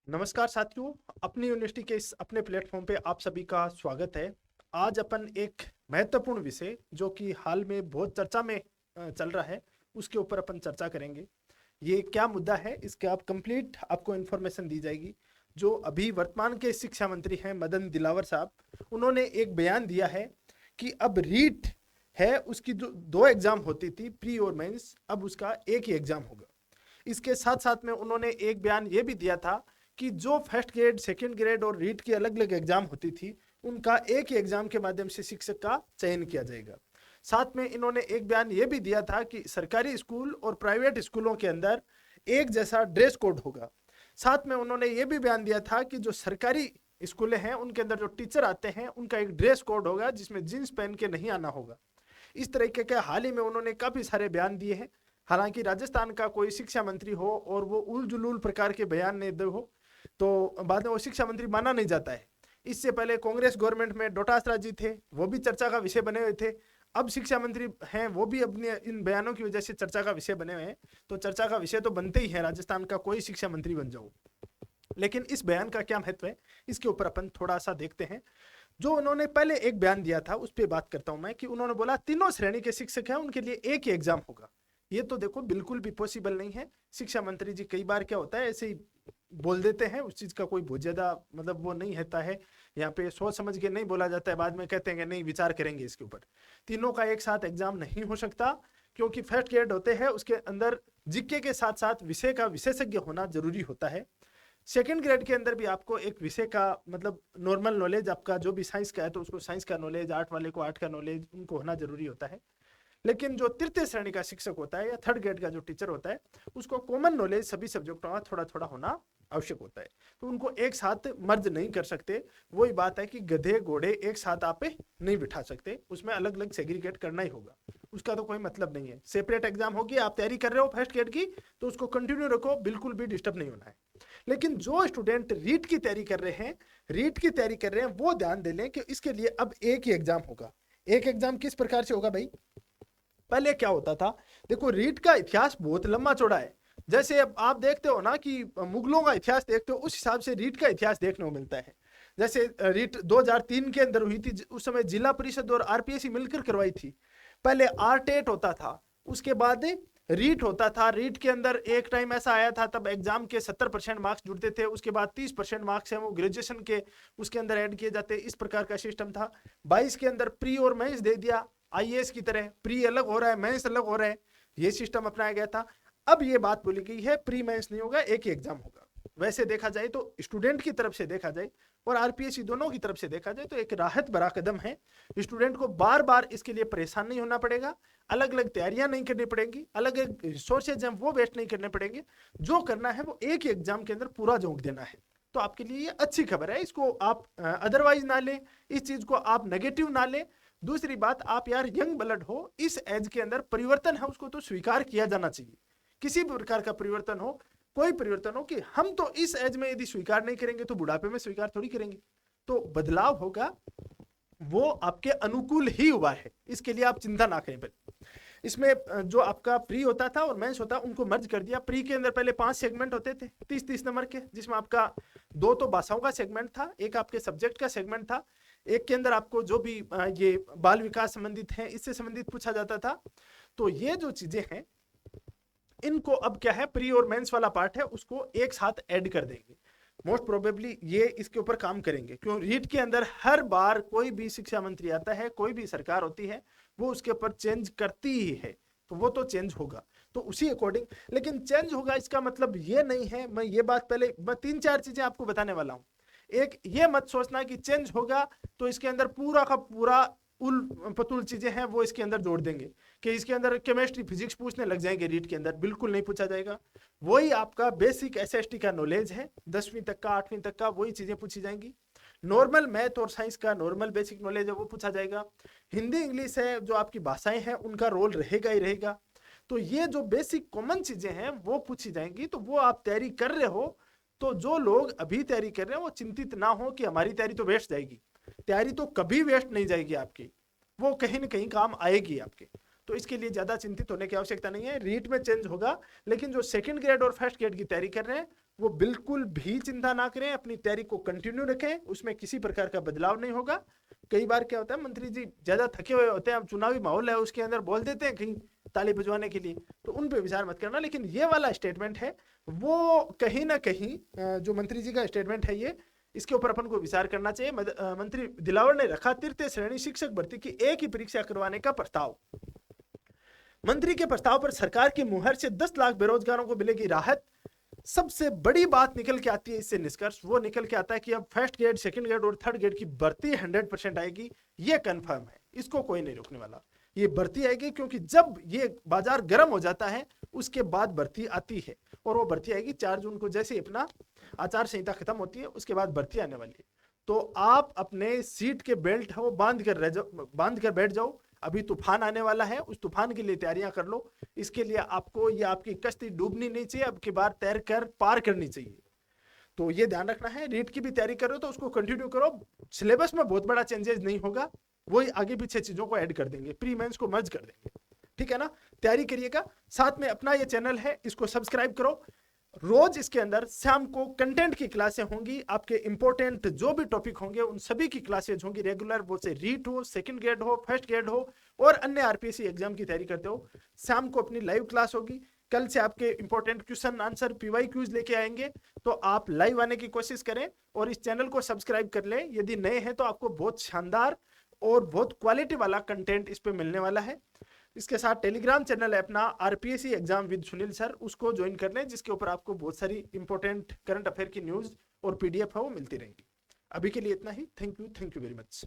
नमस्कार साथियों, अपनी यूनिवर्सिटी के इस अपने प्लेटफॉर्म पे आप सभी का स्वागत है। आज अपन एक महत्वपूर्ण विषय जो कि हाल में बहुत चर्चा में चल रहा है, उसके ऊपर अपन चर्चा करेंगे। ये क्या मुद्दा है, इसके आप कंप्लीट आपको इन्फॉर्मेशन दी जाएगी। जो अभी वर्तमान के शिक्षा मंत्री हैं मदन दिलावर साहब, उन्होंने एक बयान दिया है कि अब रीट है उसकी जो दो एग्जाम होती थी, प्री और मेंस, अब उसका एक ही एग्जाम होगा। इसके साथ साथ में उन्होंने एक बयान ये भी दिया था कि जो फर्स्ट ग्रेड, सेकंड ग्रेड और रीट की अलग अलग एग्जाम होती थी, उनका एक ही एग्जाम के माध्यम से शिक्षक का चयन किया जाएगा। साथ में इन्होंने एक बयान ये भी दिया था कि सरकारी स्कूल और प्राइवेट स्कूलों के अंदर एक जैसा ड्रेस कोड होगा। साथ में उन्होंने ये भी बयान दिया था कि जो सरकारी स्कूलें हैं उनके अंदर जो टीचर आते हैं उनका एक ड्रेस कोड होगा जिसमें जींस पहन के नहीं आना होगा। इस तरीके के हाल ही में उन्होंने काफी सारे बयान दिए हैं। हालांकि राजस्थान का कोई शिक्षा मंत्री हो और वो उल जुलूल प्रकार के बयान नहीं दे हो तो बाद में वो शिक्षा मंत्री माना नहीं जाता है। इससे पहले कांग्रेस गवर्नमेंट में डोटासरा जी थे, वो भी चर्चा का विषय बने हुए थे। अब शिक्षा मंत्री हैं, वो भी अपने इन बयानों की वजह से चर्चा का विषय बने हुए हैं। तो चर्चा का विषय तो बनते ही है, राजस्थान का कोई शिक्षा मंत्री बन जाओ। लेकिन इस बयान का क्या महत्व है, इसके ऊपर अपन थोड़ा सा देखते हैं। जो उन्होंने पहले एक बयान दिया था उस पर बात करता हूं मैं, कि उन्होंने बोला तीनों श्रेणी के शिक्षक हैं उनके लिए एक ही एग्जाम होगा। ये तो देखो बिल्कुल भी पॉसिबल नहीं है। शिक्षा मंत्री जी कई बार क्या होता है, ऐसे ही बोल देते हैं, उस चीज का कोई बहुत ज्यादा मतलब वो नहीं रहता है। यहाँ पे सोच समझ के नहीं बोला जाता है, बाद में कहते हैं नहीं विचार करेंगे इसके ऊपर। तीनों का एक साथ एग्जाम नहीं हो सकता, क्योंकि फर्स्ट ग्रेड होते हैं उसके अंदर जीके के साथ साथ विषय का विशेषज्ञ होना जरूरी होता है। सेकंड ग्रेड के अंदर भी आपको एक विषय का मतलब नॉर्मल नॉलेज, आपका जो भी साइंस का है तो उसको साइंस का नॉलेज, आर्ट वाले को आर्ट का नॉलेज उनको होना जरूरी होता है। लेकिन जो तृतीय श्रेणी का शिक्षक होता है या थर्ड ग्रेड का जो टीचर होता है, उसको कॉमन नॉलेज सभी सब्जेक्टों का थोड़ा थोड़ा होना आवश्यक होता है। तो उनको एक साथ मर्ज नहीं कर सकते। वही बात है कि गधे घोड़े एक साथ आप नहीं बिठा सकते, उसमें अलग अलग सेग्रीगेट करना ही होगा। उसका तो कोई मतलब नहीं है। सेपरेट एग्जाम होगी, आप तैयारी कर रहे हो फर्स्ट ग्रेड की तो उसको कंटिन्यू रखो, बिल्कुल भी डिस्टर्ब नहीं होना है। लेकिन जो स्टूडेंट रीट की तैयारी कर रहे हैं, वो ध्यान दे लें कि इसके लिए अब एक ही एग्जाम होगा। एक एग्जाम किस प्रकार से होगा भाई? पहले क्या होता था, देखो रीट का इतिहास बहुत लंबा चौड़ा है। जैसे अब आप देखते हो ना कि मुगलों का इतिहास देखते हो, उस हिसाब से रीट का इतिहास देखने को मिलता है। जैसे रीट 2003 के अंदर हुई थी, उस समय जिला परिषद और आरपीएससी मिलकर करवाई थी। पहले आरटेट होता था, उसके बाद रीट होता था। रीट के अंदर एक टाइम ऐसा आया था, तब एग्जाम के 70% मार्क्स जुड़ते थे, उसके बाद 30% मार्क्स हैं वो ग्रेजुएशन के उसके अंदर ऐड किए जाते, इस प्रकार का सिस्टम था। 22 के अंदर प्री और मेंस दे दिया, आईएएस की तरह प्री अलग हो रहा है, मेंस अलग हो रहा है, ये सिस्टम अपनाया गया था। अब ये बात बोली गई है प्री मेंस नहीं होगा, एक ही एग्जाम होगा। वैसे देखा जाए तो स्टूडेंट की तरफ से देखा जाए और आरपीएससी दोनों की तरफ से देखा जाए तो एक राहत भरा कदम है। स्टूडेंट को बार बार इसके लिए परेशान नहीं होना पड़ेगा, अलग अलग तैयारियां नहीं करनी पड़ेंगी, अलग अलग रिसोर्सेज हैं वो वेस्ट नहीं करने पड़ेंगे। जो करना है वो एक ही एग्जाम के अंदर पूरा झोंक देना है। तो आपके लिए ये अच्छी खबर है, इसको आप अदरवाइज ना लें, इस चीज को आप नेगेटिव ना लें। दूसरी बात, आप यार यंग ब्लड हो, इस एज के अंदर परिवर्तन है उसको तो स्वीकार किया जाना चाहिए। किसी भी प्रकार का परिवर्तन हो, कोई परिवर्तन हो, कि हम तो इस एज में यदि स्वीकार नहीं करेंगे तो बुढ़ापे में स्वीकार थोड़ी करेंगे। तो बदलाव होगा वो आपके अनुकूल ही हुआ है, इसके लिए आप चिंता ना करें। इसमें जो आपका प्री होता था और मेंस होता, उनको मर्ज कर दिया। प्री के अंदर पहले 5 सेगमेंट होते थे 30-30 नंबर के, जिसमें आपका 2 तो भाषाओं का सेगमेंट था, एक आपके सब्जेक्ट का सेगमेंट था, एक के अंदर आपको जो भी ये बाल विकास संबंधित है इससे संबंधित पूछा जाता था। तो ये जो चीजें हैं इनको अब क्या है, प्री और मेंस वाला पार्ट है उसको एक साथ ऐड कर देंगे। मोस्ट प्रोबेबली ये इसके ऊपर काम करेंगे, क्यों रीट के अंदर हर बार कोई भी शिक्षा मंत्री आता है, कोई भी सरकार होती है, वो उसके ऊपर चेंज करती ही है। तो वो तो चेंज होगा, तो उसी अकॉर्डिंग। लेकिन चेंज होगा इसका मतलब ये नहीं है, मैं ये बात पहले मैं 3-4 चीजें आपको बताने वाला हूं। एक, ये मत सोचना कि चेंज होगा तो इसके अंदर पूरा का पूरा उल पतुल चीजें हैं वो इसके अंदर जोड़ देंगे, कि इसके अंदर केमिस्ट्री फिजिक्स पूछने लग जाएंगे रीट के अंदर, बिल्कुल नहीं पूछा जाएगा। वही आपका बेसिक एसएसटी का नॉलेज है, 10वीं तक का 8वीं तक का, वही चीजें पूछी जाएंगी। नॉर्मल मैथ और साइंस का नॉर्मल बेसिक नॉलेज है वो पूछा जाएगा। हिंदी इंग्लिश है जो आपकी भाषाएं हैं उनका रोल रहेगा ही रहेगा। तो ये जो बेसिक कॉमन चीजें हैं वो पूछी जाएंगी, तो वो आप तैयारी कर रहे हो। तो जो लोग अभी तैयारी कर रहे हैं वो चिंतित ना हो कि हमारी तैयारी तो वेस्ट जाएगी। तैयारी तो कभी वेस्ट नहीं जाएगी आपकी, वो कहीं ना कहीं काम आएगी आपके। तो इसके लिए ज्यादा चिंतित होने की आवश्यकता नहीं है। रीट में चेंज होगा, लेकिन जो सेकंड ग्रेड और फर्स्ट ग्रेड की तैयारी कर रहे हैं वो बिल्कुल भी चिंता ना करें, अपनी तैयारी को कंटिन्यू रखें, उसमें किसी प्रकार का बदलाव नहीं होगा। कई बार क्या होता है, मंत्री जी ज्यादा थके हुए होते हैं, अब चुनावी माहौल है उसके अंदर बोल देते हैं कहीं ताली बजवाने के लिए, तो उन पे विचार मत करना। लेकिन ये वाला स्टेटमेंट है वो कहीं ना कहीं जो मंत्री जी का स्टेटमेंट है ये, इसके ऊपर अपन को विचार करना चाहिए। मंत्री दिलावर ने रखा तृतीय श्रेणी शिक्षक भर्ती की एक ही परीक्षा करवाने का प्रस्ताव। मंत्री के प्रस्ताव पर सरकार की मुहर से 10 लाख बेरोजगारों को मिलेगी राहत। सबसे बड़ी बात निकल के आती है इससे निष्कर्ष, वो निकल के आता है कि अब फर्स्ट ग्रेड, सेकंड ग्रेड और थर्ड ग्रेड की भर्ती 100% आएगी। ये कंफर्म है, इसको कोई नहीं रोकने वाला। ये भर्ती आएगी, क्योंकि जब ये बाजार गर्म हो जाता है उसके बाद भर्ती आती है, और वो भर्ती आएगी 4 जून को, जैसे अपना आचार संहिता खत्म होती है उसके बाद भर्ती आने वाली है। तो आप अपने सीट के बेल्ट है वो बांध कर बैठ जाओ। अभी तूफान आने वाला है, उस तूफान के लिए तैयारियां कर लो। इसके लिए आपको ये आपकी कश्ती डूबनी नहीं चाहिए, अब की बार तैर कर पार करनी चाहिए। तो ये ध्यान रखना है। रीट की भी तैयारी करो तो उसको कंटिन्यू करो। सिलेबस में बहुत बड़ा चेंजेस नहीं होगा, वही आगे पीछे चीजों को ऐड कर देंगे, प्री मेंस को मर्ज कर देंगे। ठीक है ना, तैयारी करिएगा। साथ में अपना ये चैनल है इसको सब्सक्राइब करो। रोज इसके अंदर शाम को कंटेंट की क्लासें होंगी, आपके इंपॉर्टेंट जो भी टॉपिक होंगे उन सभी की क्लासेज होंगी रेगुलर, वो से रीट हो, सेकंड ग्रेड हो, फर्स्ट ग्रेड हो और अन्य आरपीएससी एग्जाम की तैयारी करते हो। शाम को अपनी लाइव क्लास होगी। कल से आपके important question answer P Y Qs लेके आएंगे, तो आप लाइव आने की कोशिश करें और इस चैनल को सब्सक्राइब कर लें। यदि नए हैं तो आपको बहुत शानदार और बहुत क्वालिटी वाला कंटेंट इस पे मिलने वाला है। इसके साथ टेलीग्राम चैनल है अपना RPSC exam with Sunil sir, उसको ज्वाइन कर लें, जिसके ऊपर आपको बहुत सारी इंपॉर्टेंट करंट अफेयर की न्यूज और पीडीएफ है वो मिलती रहेंगी। अभी के लिए इतना ही। Thank you very much.